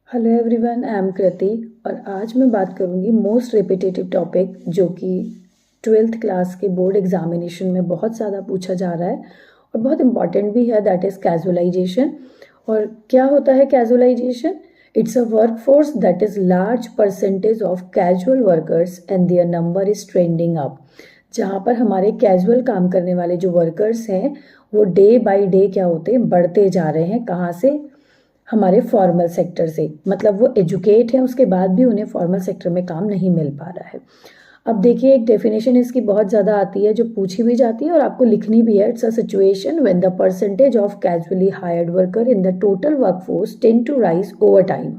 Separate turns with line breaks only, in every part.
Hello everyone, I am कृति और आज मैं बात करूंगी मोस्ट रिपीटेटिव टॉपिक जो कि 12th क्लास के बोर्ड एग्जामिनेशन में बहुत ज़्यादा पूछा जा रहा है और बहुत इंपॉर्टेंट भी है, दैट इज़ कैजुअलाइजेशन। और क्या होता है casualisation? It's a workforce that is large percentage of casual workers and their number is trending up. जहाँ पर हमारे कैजुअल काम करने वाले जो वर्कर्स हैं वो डे बाय डे क्या होते हैं, बढ़ते जा रहे हैं। कहाँ से? हमारे फॉर्मल सेक्टर से। मतलब वो एजुकेट है, उसके बाद भी उन्हें फॉर्मल सेक्टर में काम नहीं मिल पा रहा है। अब देखिए, एक डेफिनेशन इसकी बहुत ज़्यादा आती है जो पूछी भी जाती है और आपको लिखनी भी है। It's a situation when the percentage of casually hired worker in the total workforce tend to rise over time.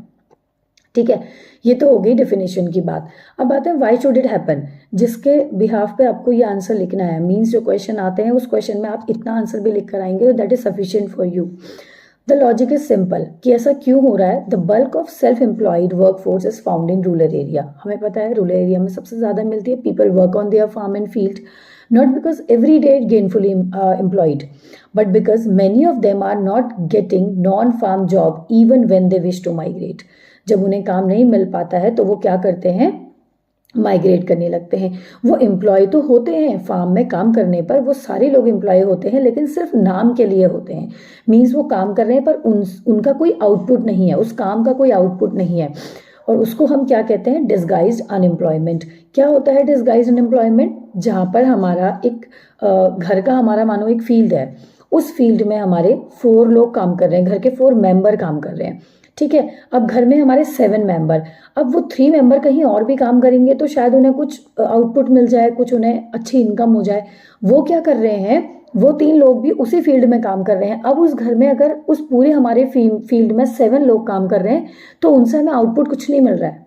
ठीक है, ये तो हो गई डेफिनेशन की बात। अब आते हैं व्हाई शुड इट हैपन, जिसके बिहाफ पे आपको ये आंसर लिखना है। मीन्स जो क्वेश्चन आते हैं उस क्वेश्चन में आप इतना आंसर भी लिख कर आएंगे, that is sufficient for you. The logic is simple कि ऐसा क्यों हो रहा है। The bulk of self employed work force is found in rural area. हमें पता है रूरल एरिया में सबसे ज़्यादा मिलती है। People work on their farm and field not because every day gainfully employed, but because many of them are not getting non-farm job even when they wish to migrate. जब उन्हें काम नहीं मिल पाता है तो वो क्या करते हैं, माइग्रेट करने लगते हैं। वो एम्प्लॉय तो होते हैं फार्म में काम करने पर, वो सारे लोग एम्प्लॉय होते हैं, लेकिन सिर्फ नाम के लिए होते हैं। मीन्स वो काम कर रहे हैं पर उनका कोई आउटपुट नहीं है, उस काम का कोई आउटपुट नहीं है। और उसको हम क्या कहते हैं? Disguised unemployment. क्या होता है डिसगाइज्ड अनएम्प्लॉयमेंट? जहाँ पर हमारा एक घर का, हमारा मानो एक फील्ड है, उस फील्ड में हमारे 4 लोग काम कर रहे हैं, घर के 4 मेंबर काम कर रहे हैं। ठीक है, अब घर में हमारे 7 मेंबर, अब वो 3 मेंबर कहीं और भी काम करेंगे तो शायद उन्हें कुछ आउटपुट मिल जाए, कुछ उन्हें अच्छी इनकम हो जाए। वो क्या कर रहे हैं, वो 3 लोग भी उसी फील्ड में काम कर रहे हैं। अब उस घर में अगर उस पूरे हमारे फील्ड में 7 लोग काम कर रहे हैं तो उनसे हमें आउटपुट कुछ नहीं मिल रहा है,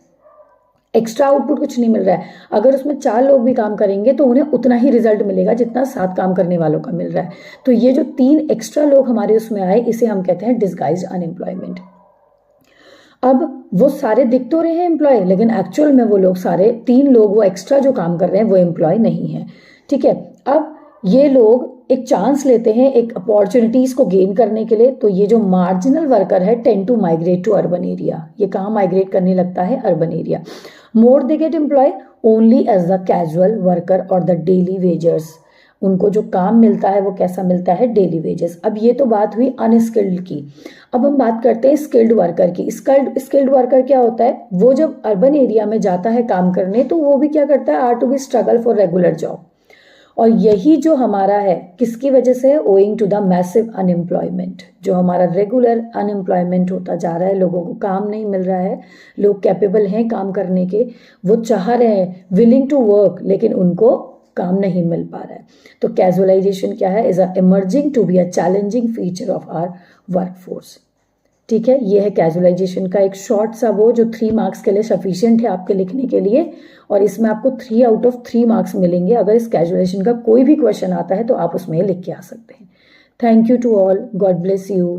एक्स्ट्रा आउटपुट कुछ नहीं मिल रहा है। अगर उसमें 4 लोग भी काम करेंगे तो उन्हें उतना ही रिजल्ट मिलेगा जितना 7 काम करने वालों का मिल रहा है। तो ये जो 3 एक्स्ट्रा लोग हमारे उसमें आए, इसे हम कहते हैं डिसगाइज्ड अनएम्प्लॉयमेंट। अब वो सारे दिख तो रहे हैं एम्प्लॉय, लेकिन एक्चुअल में वो लोग सारे 3 लोग वो एक्स्ट्रा जो काम कर रहे हैं वो एम्प्लॉय नहीं है। ठीक है, अब ये लोग एक चांस लेते हैं एक अपॉर्चुनिटीज को गेन करने के लिए। तो ये जो मार्जिनल वर्कर है tend to migrate to urban area. ये कहाँ माइग्रेट करने लगता है? Urban area. More they get employ only as the casual worker और द डेली वेजर्स। उनको जो काम मिलता है वो कैसा मिलता है? Daily wages. अब ये तो बात हुई अनस्किल्ड की। अब हम बात करते हैं स्किल्ड वर्कर की। स्किल्ड वर्कर क्या होता है? वो जब अर्बन एरिया में जाता है काम करने तो वो भी क्या करता है? Are to be struggle for regular job. और यही जो हमारा है किसकी वजह से है? Owing to the massive unemployment. जो हमारा रेगुलर अनएम्प्लॉयमेंट होता जा रहा है, लोगों को काम नहीं मिल रहा है, लोग कैपेबल हैं काम करने के, वो चाह रहे हैं, विलिंग टू वर्क, लेकिन उनको काम नहीं मिल पा रहा है। तो कैजुअलाइजेशन क्या है? Is a emerging to be a challenging feature of our workforce. ठीक है, ये है कैजुअलाइजेशन का एक शॉर्ट सा वो, जो 3 मार्क्स के लिए सफिशिएंट है आपके लिखने के लिए। और इसमें आपको 3 आउट ऑफ 3 मार्क्स मिलेंगे। अगर इस कैजुअलाइजेशन का कोई भी क्वेश्चन आता है तो आप उसमें लिख के आ सकते हैं। Thank you to all, God bless you.